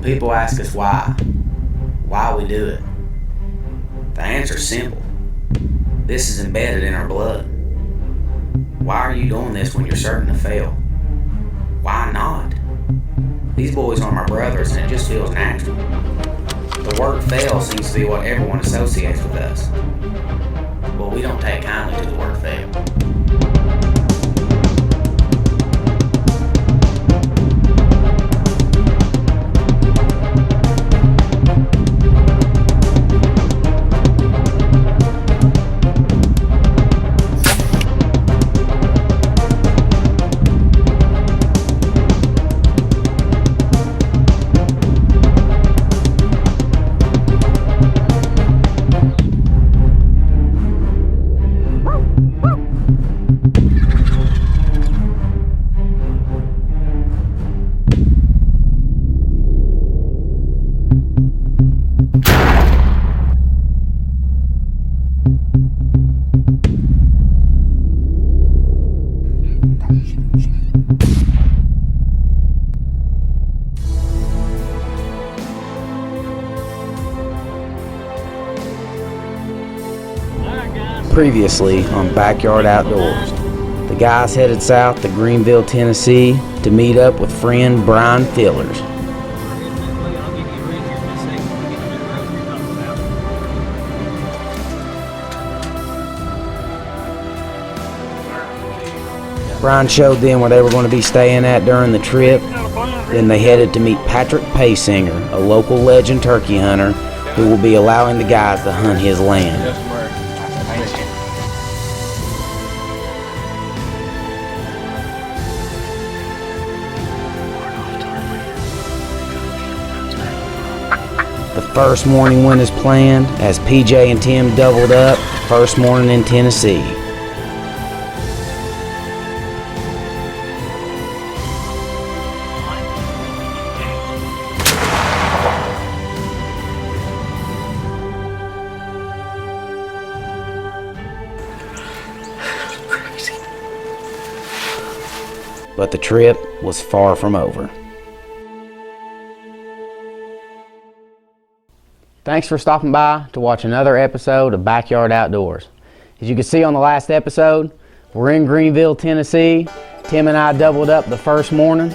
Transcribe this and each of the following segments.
When people ask us why we do it, the answer's simple. This is embedded in our blood. Why are you doing this when you're certain to fail? Why not? These boys are my brothers and it just feels natural. The word fail seems to be what everyone associates with us. Well, we don't take kindly to the word fail. Previously on Backyard Outdoors, the guys headed south to Greenville, Tennessee to meet up with friend Brian Fillers. Brian showed them where they were going to be staying at during the trip. Then they headed to meet Patrick Paysinger, a local legend turkey hunter who will be allowing the guys to hunt his land. The first morning went as planned as PJ and Tim doubled up. First morning in Tennessee. But the trip was far from over. Thanks for stopping by to watch another episode of Backyard Outdoors. As you can see on the last episode, we're in Greenville, Tennessee. Tim and I doubled up the first morning.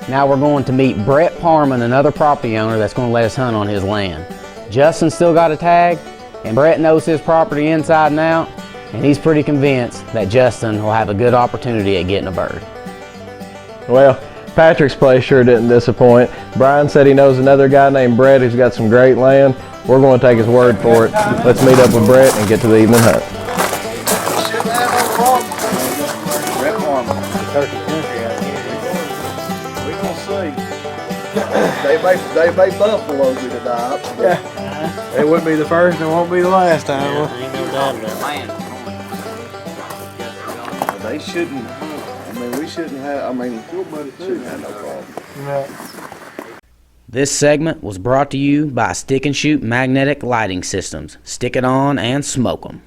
Now we're going to meet Brett Parman, another property owner that's going to let us hunt on his land. Justin still got a tag, and Brett knows his property inside and out, and he's pretty convinced that Justin will have a good opportunity at getting a bird. Well, Patrick's place sure didn't disappoint. Brian said he knows another guy named Brett who's got some great land. We're going to take his word for it. Let's meet up with Brett and get to the evening hunt. Brett Parman, turkey country out here. We're going to see. They may buffalo me tonight. Yeah. It wouldn't be the first and it won't be the last time. Yeah, ain't no doubt about it. They shouldn't. We shouldn't have. Shouldn't have no problem. Yeah. This segment was brought to you by Stick and Shoot Magnetic Lighting Systems. Stick it on and smoke 'em.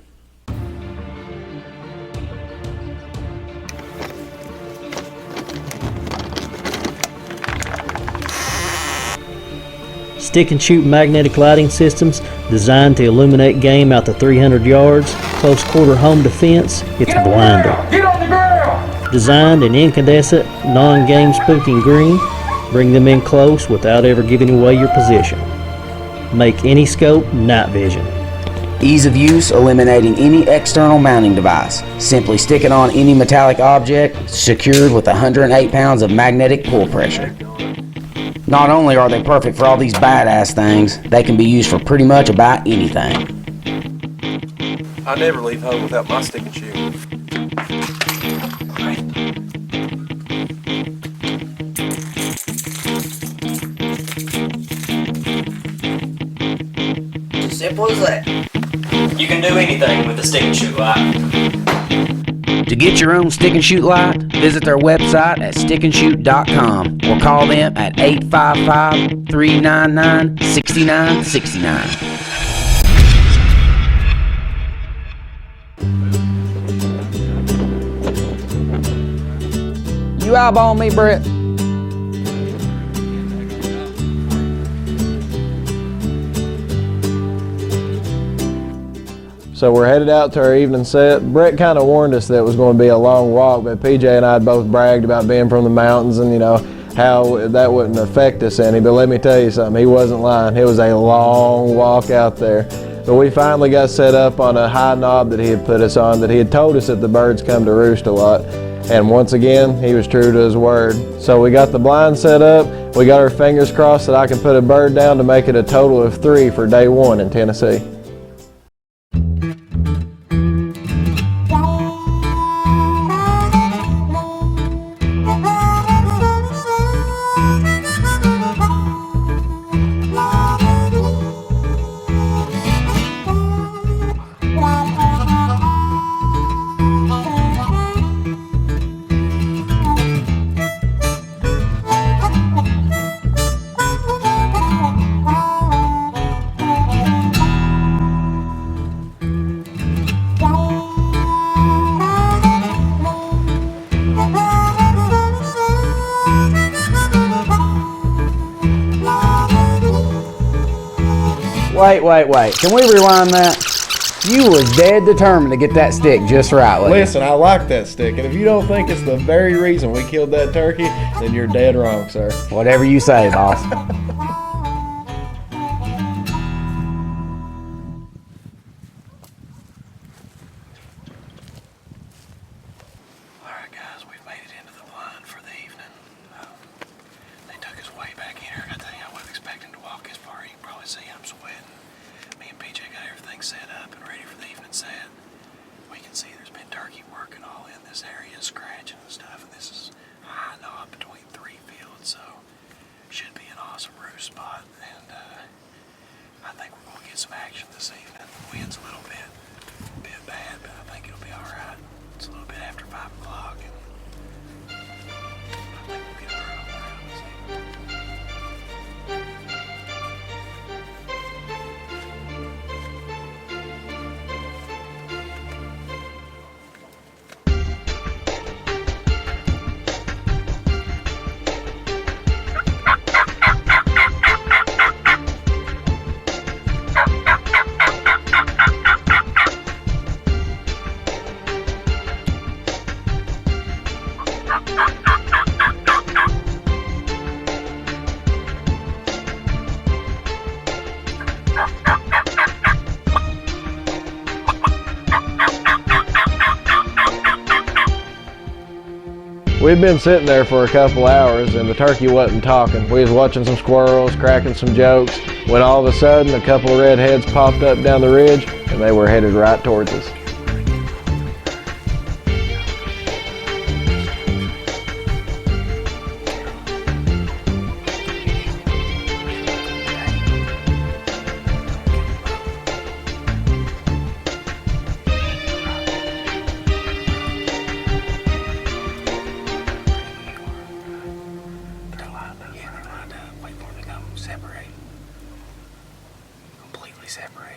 Stick and Shoot Magnetic Lighting Systems, designed to illuminate game out to 300 yards, close quarter home defense. It's blinding. Get on the ground! Designed in incandescent, non-game spooking green, bring them in close without ever giving away your position. Make any scope night vision. Ease of use, eliminating any external mounting device. Simply stick it on any metallic object, secured with 108 pounds of magnetic pull pressure. Not only are they perfect for all these badass things, they can be used for pretty much about anything. I never leave home without my stick and shoot. Simple as that. You can do anything with a stick and shoot light. To get your own stick and shoot light, visit their website at stickandshoot.com or call them at 855-399-6969. You eyeball me, Brett. So we're headed out to our evening set. Brett kind of warned us that it was going to be a long walk, but PJ and I had both bragged about being from the mountains and, how that wouldn't affect us any. But let me tell you something, he wasn't lying. It was a long walk out there. But we finally got set up on a high knob that he had put us on, that he had told us that the birds come to roost a lot. And once again, he was true to his word. So we got the blind set up. We got our fingers crossed that I can put a bird down to make it a total of 3 for day 1 in Tennessee. Wait. Can we rewind that? You was dead determined to get that stick just right. wasn't you? Listen, I like that stick, and if you don't think it's the very reason we killed that turkey, then you're dead wrong, sir. Whatever you say, boss. Alright guys, we've made it into the blind for the evening. They took us way back in here. I tell you, I wasn't expecting to walk this far. You can probably see I'm sweating. Me and PJ got everything set up and ready for the evening set. We can see there's been turkey working all in this area, scratching and stuff, and this is a high knob between 3 fields, so should be an awesome roost spot. And I think we're going to get some action this evening. The wind's a little bit bad, but I think it'll be alright. It's a little bit after 5 o'clock, and I think we'll get a bird on the ground this evening. We'd been sitting there for a couple hours and the turkey wasn't talking. We was watching some squirrels, cracking some jokes, when all of a sudden a couple of red heads popped up down the ridge and they were headed right towards us. Wait for them to come separate. Completely separate.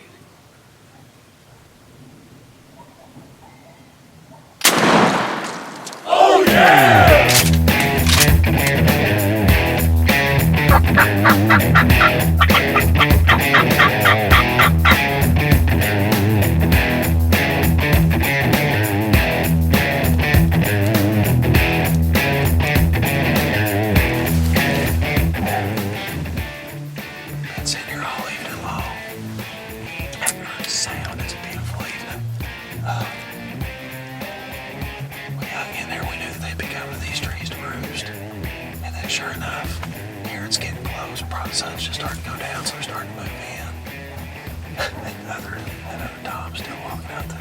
Been sitting here all evening long. Haven't heard a sound. It's a beautiful evening. We got in there. We knew that they'd be coming to these trees to roost. And then sure enough, here it's getting close. Probably the sun's just starting to go down, so they're starting to move in. And other Tom's still walking out there.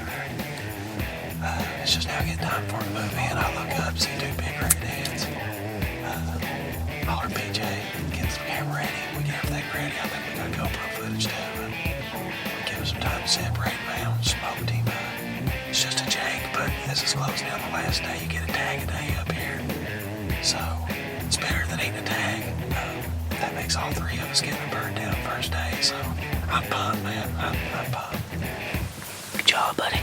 It's just now getting time for him to move in. I look up, see 2 big red heads. Holler PJ, get the camera ready. We get everything ready. I think we got GoPro footage too. We give him some time to separate him out, smoked him. It's just a jank, but this is closing down the last day. You get a tag a day up here. So it's better than eating a tag. That makes all 3 of us getting a bird down first day. So I'm pumped, man. I'm pumped. Good job, buddy.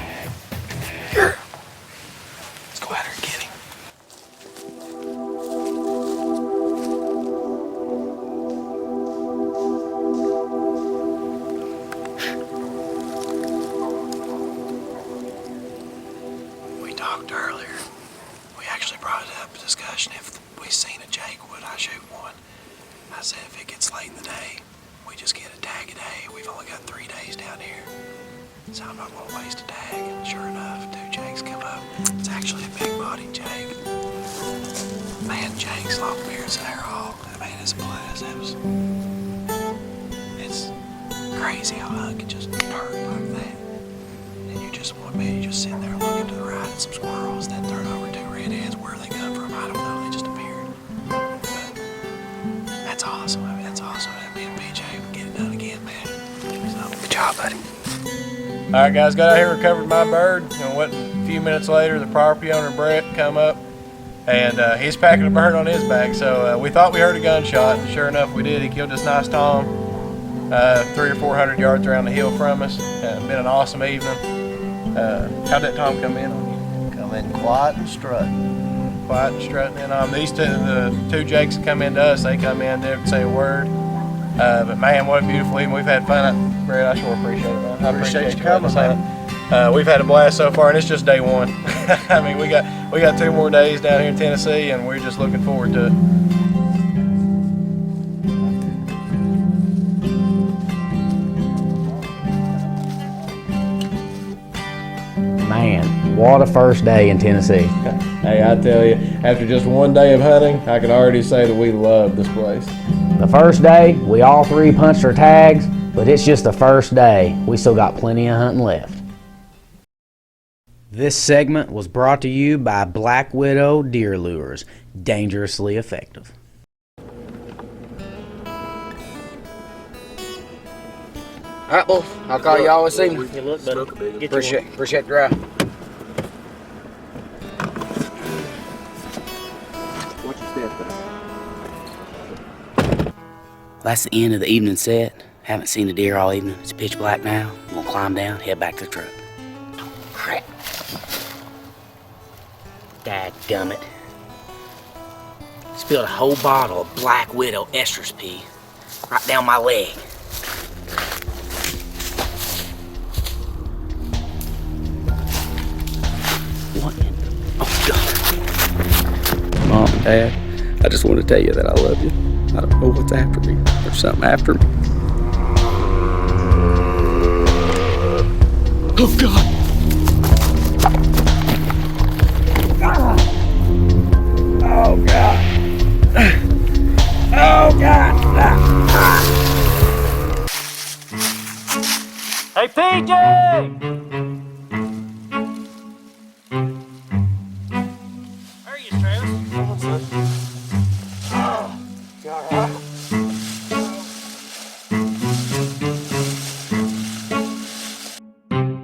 Here. Let's go out there and get him. brought it up for discussion if we seen a Jake, would I shoot one? I said if it gets late in the day, we just get a tag a day. We've only got 3 days down here, so I'm not gonna waste a tag. And sure enough, 2 Jakes come up. It's actually a big-bodied Jake. Man, Jakes, long beards, and they're all, I mean, it's a blast. It's crazy how a hunt can just turn like that. And you just want me to just sit there looking to the right at some squirrels, then turn over 2 redheads. Where they come from, I don't know. They just appeared. But that's awesome. I mean, that's awesome. And me and PJ would get it done again, man. So, good job, buddy. All right, guys, got out here, recovered my bird, and what, a few minutes later, the property owner, Brett, come up, and he's packing a bird on his back. So we thought we heard a gunshot, and sure enough, we did. He killed this nice tom, 300 or 400 yards around the hill from us. Been an awesome evening. How'd that tom come in on you? Come in quiet and strutting. Quiet and strutting in on. These the 2 Jakes that come into us, they come in, didn't say a word. But man, what a beautiful evening. We've had fun. Brett, I sure appreciate it, man. I appreciate you coming, man. We've had a blast so far, and it's just day 1. I mean, we got 2 more days down here in Tennessee, and we're just looking forward to it. Man, what a first day in Tennessee. Hey, I tell you, after just 1 day of hunting, I can already say that we love this place. The first day, we all 3 punched our tags, but it's just the first day. We still got plenty of hunting left. This segment was brought to you by Black Widow Deer Lures, dangerously effective. All right, boy. I'll call you all this evening. Good luck, buddy. Get Appreciate the drive. That's the end of the evening set. Haven't seen a deer all evening. It's pitch black now. I'm gonna climb down, head back to the truck. Crap. Dadgummit. Spilled a whole bottle of Black Widow estrus pea right down my leg. What in the... Oh, God. Mom, Dad, I just want to tell you that I love you. I don't know what's after me. There's something after me. Oh, God. Oh, God. Oh, God. Hey, PJ! There he is, Travis.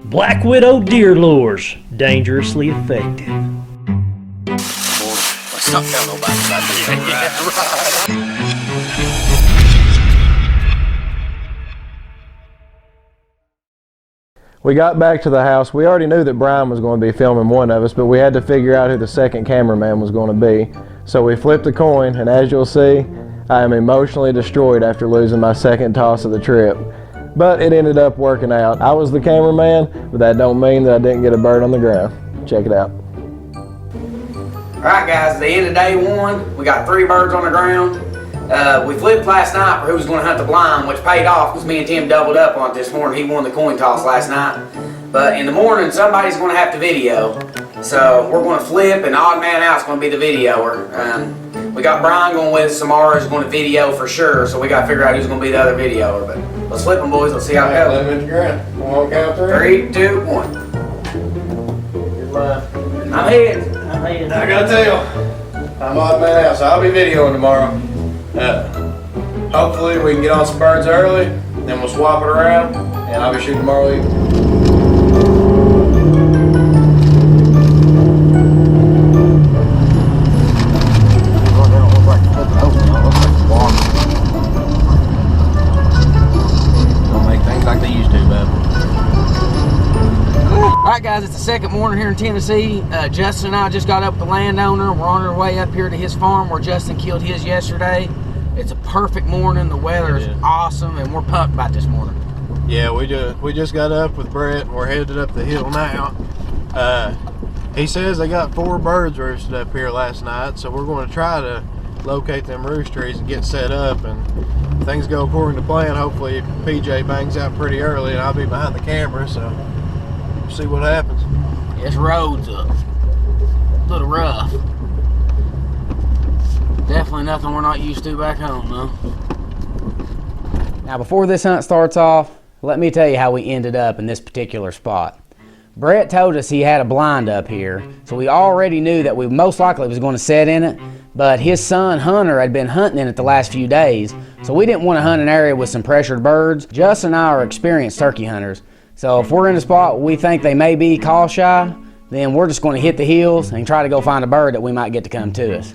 Black Widow Deer Lures, dangerously effective. Let's not tell nobody about this. Yeah, right. We got back to the house. We already knew that Brian was going to be filming one of us, but we had to figure out who the second cameraman was going to be. So we flipped a coin, and as you'll see, I am emotionally destroyed after losing my second toss of the trip. But it ended up working out. I was the cameraman, but that don't mean that I didn't get a bird on the ground. Check it out. Alright guys, the end of day 1, we got 3 birds on the ground. We flipped last night for who was going to hunt the blind, which paid off because me and Tim doubled up on it this morning. He won the coin toss last night. But in the morning, somebody's going to have to video. So we're going to flip, and Odd Man Out's going to be the videoer. We got Brian going with us. Samara's going to video for sure, so we got to figure out who's going to be the other videoer. But let's flip them, boys. Let's see how it goes. Let him hit the ground. One count 3. 3, 2, 1. You're live. I'm heading. I gotta tell you, I'm Odd Man Out, so I'll be videoing tomorrow. Hopefully we can get on some birds early, then we'll swap it around, and I'll be shooting tomorrow evening. Don't make things like they used to, bub. Alright guys, it's the second morning here in Tennessee. Justin and I just got up with the landowner. We're on our way up here to his farm where Justin killed his yesterday. It's a perfect morning. The weather is awesome, and we're pumped about this morning. Yeah, we just got up with Brett, and we're headed up the hill now. He says they got 4 birds roosted up here last night, so we're going to try to locate them roost trees and get set up, and if things go according to plan. Hopefully PJ bangs out pretty early and I'll be behind the camera, so we'll see what happens. This road's a little rough. Definitely nothing we're not used to back home, though. Now, before this hunt starts off, let me tell you how we ended up in this particular spot. Brett told us he had a blind up here, so we already knew that we most likely was going to set in it, but his son Hunter had been hunting in it the last few days, so we didn't want to hunt an area with some pressured birds. Justin and I are experienced turkey hunters, so if we're in a spot we think they may be call shy, then we're just going to hit the hills and try to go find a bird that we might get to come to us.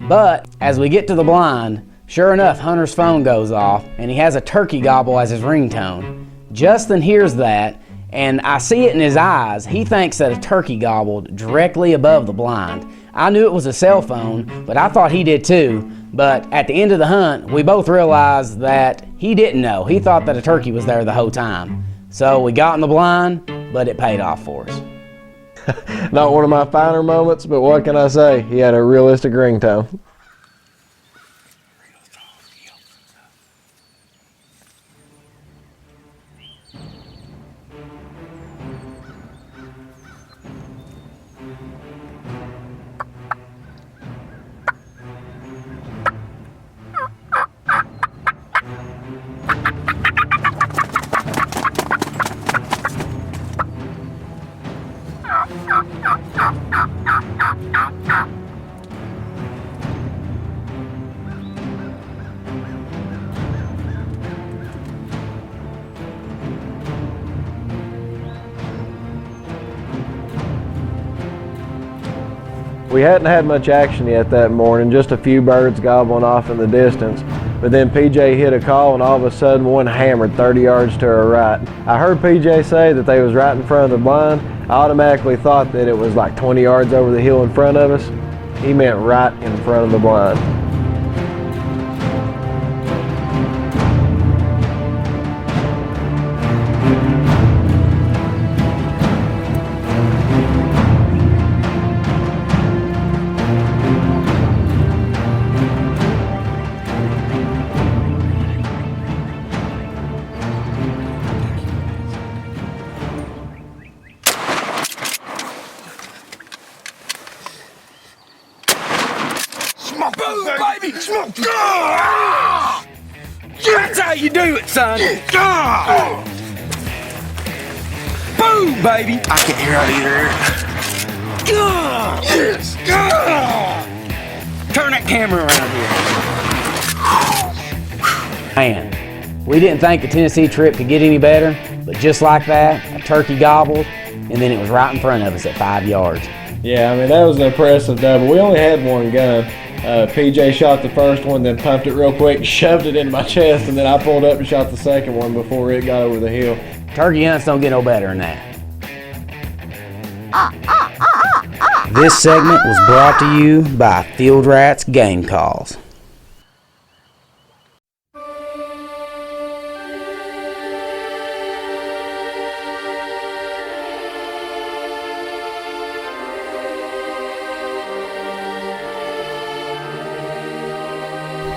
But as we get to the blind, sure enough, Hunter's phone goes off and he has a turkey gobble as his ringtone. Justin hears that, and I see it in his eyes. He thinks that a turkey gobbled directly above the blind. I knew it was a cell phone, but I thought he did too. But at the end of the hunt, we both realized that he didn't know. He thought that a turkey was there the whole time. So we got in the blind, but it paid off for us. Not one of my finer moments, but what can I say? He had a realistic ringtone. We hadn't had much action yet that morning, just a few birds gobbling off in the distance. But then PJ hit a call and all of a sudden one hammered 30 yards to our right. I heard PJ say that they was right in front of the blind. I automatically thought that it was like 20 yards over the hill in front of us. He meant right in front of the blind. Smoke, boom, baby! Smoke! That's how you do it, son! Boom, baby! I can't hear out either. Yes! Turn that camera around here. Man, we didn't think the Tennessee trip could get any better, but just like that, a turkey gobbled, and then it was right in front of us at 5 yards. Yeah, I mean, that was an impressive double. We only had one gun. PJ shot the first one, then pumped it real quick, shoved it into my chest, and then I pulled up and shot the second one before it got over the hill. Turkey hunts don't get no better than that. This segment was brought to you by Field Rats Game Calls.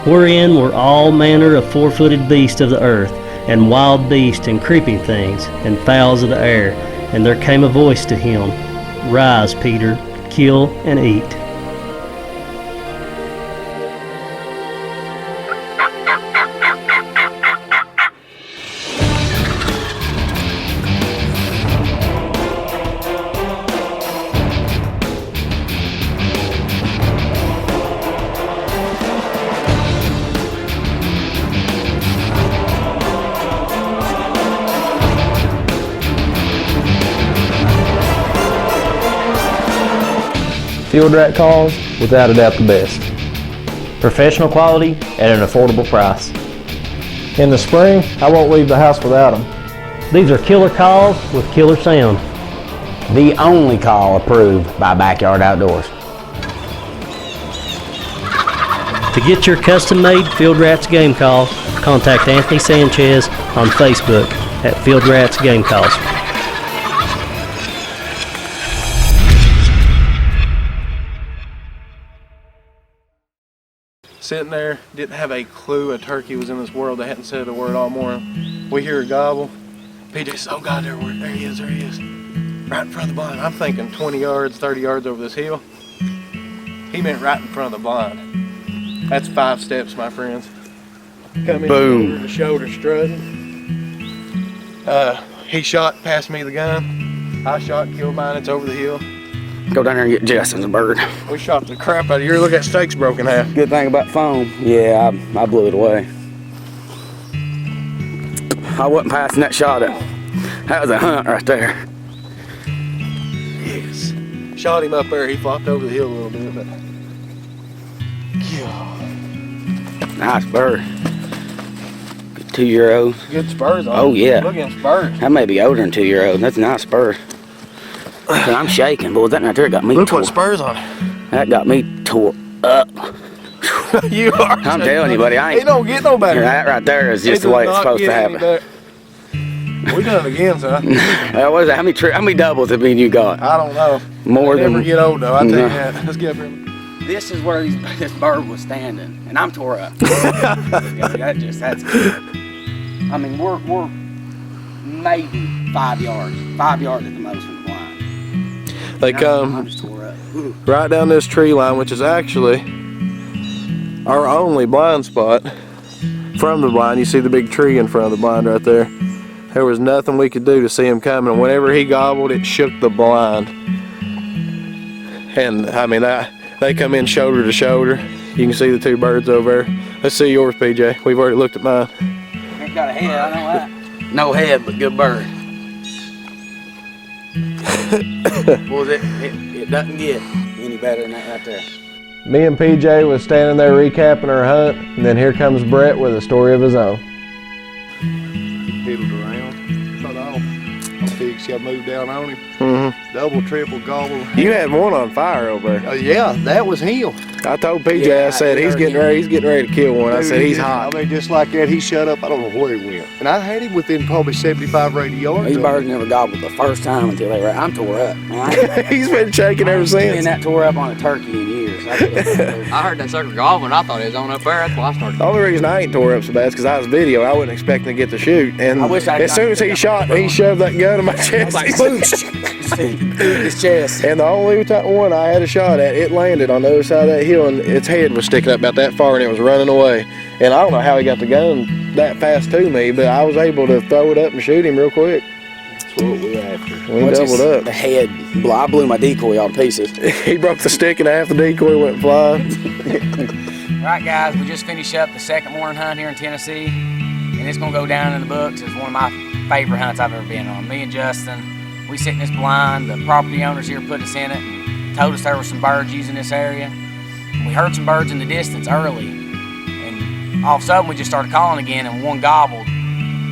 Wherein were all manner of four-footed beasts of the earth, and wild beasts, and creeping things, and fowls of the air. And there came a voice to him, Rise, Peter, kill and eat. Field Rat Calls, without a doubt the best. Professional quality at an affordable price. In the spring, I won't leave the house without them. These are killer calls with killer sound. The only call approved by Backyard Outdoors. To get your custom-made Field Rats Game Call, contact Anthony Sanchez on Facebook at Field Rats Game Calls. sitting there, didn't have a clue a turkey was in this world. They hadn't said a word all morning. We hear a gobble. PJ says, oh God, there he is, right in front of the blind. I'm thinking 20 yards, 30 yards over this hill. He meant right in front of the blind. That's 5 steps, my friends. Come in, Boom. shoulder to shoulder strutting. He shot, passed me the gun. I shot, killed mine, it's over the hill. Go down there and get Justin's bird. We shot the crap out of here. Look, that stake's broken half. Good thing about foam. Yeah, I blew it away. I wasn't passing that shot up. That was a hunt right there. Yes. Shot him up there. He flopped over the hill a little bit, but Nice bird. Good 2-year-old. good spurs on Oh, it. yeah. Look at them spurs. That may be older than 2-year-old. That's a nice bird. I'm shaking, boy. That right there got me Look tore. what spurs on it. That got me tore up. You are. I'm telling you, buddy. I It ain't. don't get no better. That right there is just It the way does it's not supposed to get any happen. better. We done it again, son. What is that? How many doubles have you got? I don't know. More They than. never get old though. I tell you No. that. Let's get up here. This is where this bird was standing, and I'm tore up. That's good. I mean, we're maybe 5 yards at the most from the blind. They I'm come just tore up. Ooh. right down this tree line, which is actually our only blind spot from the blind. You see the big tree in front of the blind right there. There was nothing we could do to see him coming. Whenever he gobbled, it shook the blind. And I mean, they come in shoulder to shoulder. You can see the 2 birds over there. Let's see yours, PJ. We've already looked at mine. Ain't got a head, I know that. No head, but good bird. Well, it doesn't get any better than that right there. Me and PJ was standing there recapping our hunt, and then here comes Brett with a story of his own. Fiddled around. Thought I'll fix. I moved down on him. Mm-hmm. Double, triple, gobble. You had one on fire over there. Yeah, that was him. I told PJ, Yeah, I said, I he's heard getting him. ready to kill one. I Dude, said, he he's just- hot. I mean, just like that, he shut up. I don't know where he went. And I had him within probably 75 or 80 yards. These of birds him. never gobbled the first time until they were. I'm tore up. He's been shaking ever Been since. that tore up on a turkey in years. I heard that sucker gobbling. I thought it was on up there. That's why I started. The only reason I ain't tore up so bad is because I was video. I wasn't expecting to get to shoot. And I wish I'd as soon as he shot, he shoved that gun in my chest. like, boom, through his chest. And the only one I had a shot at, it landed on the other side of that hill, and its head was sticking up about that far, and it was running away. And I don't know how he got the gun that fast to me, but I was able to throw it up and shoot him real quick. That's what we after. We doubled up. The head, I blew my decoy all to pieces. He broke the stick in half, the decoy went flying. Right, guys, we just finished up the second morning hunt here in Tennessee, and it's gonna go down in the books as one of my favorite hunts I've ever been on. Me and Justin, we sit in this blind. The property owners here put us in it and told us there were some birds using this area. And we heard some birds in the distance early, and all of a sudden we just started calling again, and one gobbled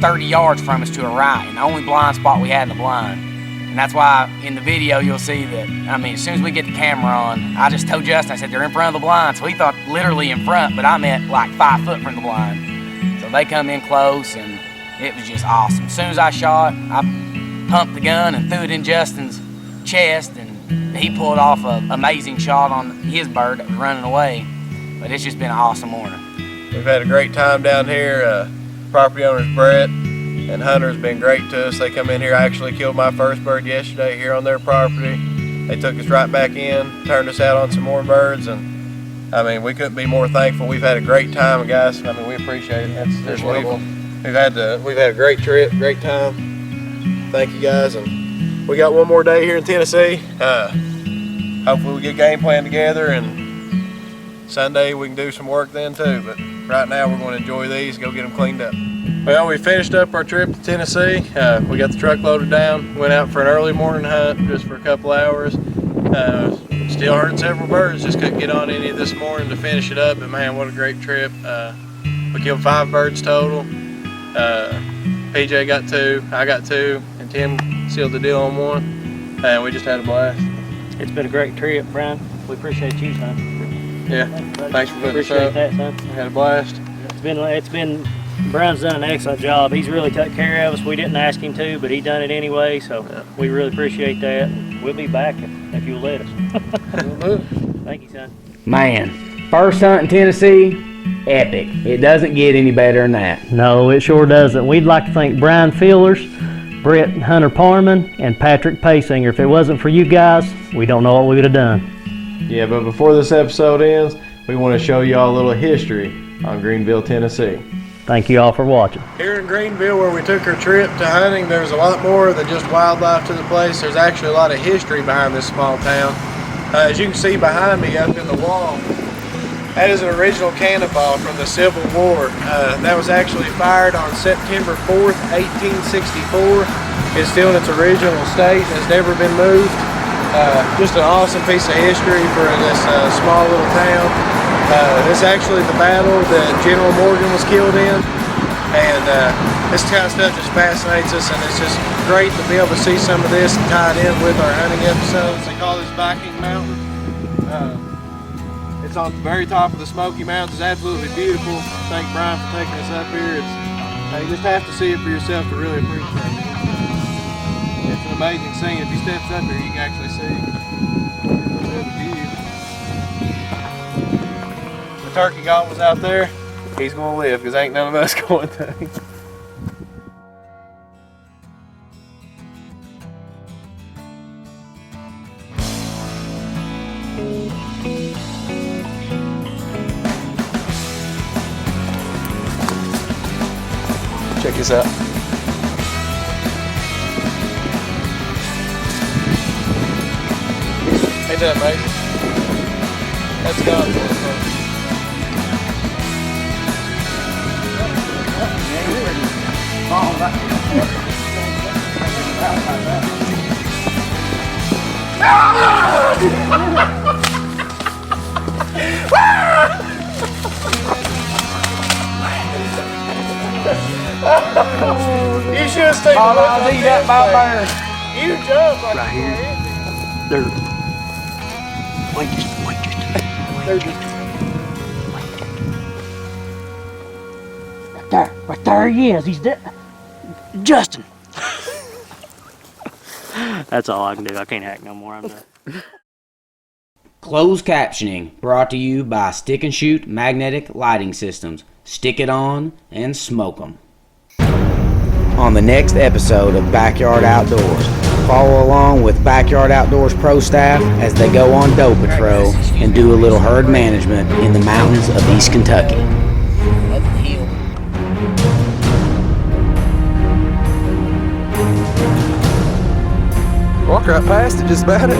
30 yards from us to a right, and the only blind spot we had in the blind. And that's why in the video you'll see that, I mean, as soon as we get the camera on, I just told Justin, I said, they're in front of the blind. So he thought literally in front, but I meant like 5 foot from the blind. So they come in close, and it was just awesome. As soon as I shot, I pumped the gun and threw it in Justin's chest, and he pulled off an amazing shot on his bird that was running away. But it's just been an awesome morning. We've had a great time down here. Property owner's Brett and Hunter's been great to us. They come in here. I actually killed my first bird yesterday here on their property. They took us right back in, turned us out on some more birds, and I mean, we couldn't be more thankful. We've had a great time, guys. I mean, we appreciate it. We've had a great trip, great time. Thank you, guys, and we got one more day here in Tennessee. Hopefully we get a game plan together, and Sunday we can do some work then too. But right now we're going to enjoy these, go get them cleaned up. Well, we finished up our trip to Tennessee. We got the truck loaded down, went out for an early morning hunt just for a couple hours. Still heard several birds, just couldn't get on any this morning to finish it up, but man, what a great trip. We killed 5 birds total. PJ got 2, I got 2, and Tim sealed the deal on 1, and we just had a blast. It's been a great trip, Brian. We appreciate you, son. Yeah, thanks for putting us Appreciate up. that, son. We had a blast. It's been. Brian's done an excellent job. He's really took care of us. We didn't ask him to, but he done it anyway. So we really appreciate that. We'll be back if you'll let us. Thank you, son. Man, first hunt in Tennessee, epic. It doesn't get any better than that. No, it sure doesn't. We'd like to thank Brian Fillers, Brett Hunter Parman, and Patrick Paysinger. If it wasn't for you guys, we don't know what we would have done. Yeah, but before this episode ends, we want to show y'all a little history on Greenville, Tennessee. Thank you all for watching. Here in Greenville, where we took our trip to hunting, there's a lot more than just wildlife to the place. There's actually a lot of history behind this small town. As you can see behind me up in the wall, that is an original cannonball from the Civil War. That was actually fired on September 4th, 1864. It's still in its original state, has never been moved. Just an awesome piece of history for this small little town. This is actually the battle that General Morgan was killed in, and this kind of stuff just fascinates us, and it's just great to be able to see some of this and tie it in with our hunting episodes. They call this Viking Mountain. It's on the very top of the Smoky Mountains. It's absolutely beautiful. Thank Brian for taking us up here. You just have to see it for yourself to really appreciate it. It's an amazing scene. If you step up here, you can actually see the view. The turkey gobble's out there. He's gonna live because ain't none of us going to. Check this out. Ain't that amazing? That's God's work, folks. You should have stayed with us. Eat that by burn. You jumped like Right here. There. Wait just. Right there he is. He's dead. Justin. That's all I can do. I can't hack no more. I'm done. Closed captioning brought to you by Stick and Shoot Magnetic Lighting Systems. Stick it on and smoke 'em. On the next episode of Backyard Outdoors, follow along with Backyard Outdoors Pro staff as they go on doe patrol and do a little herd management in the mountains of East Kentucky. Walk right past it, just about it.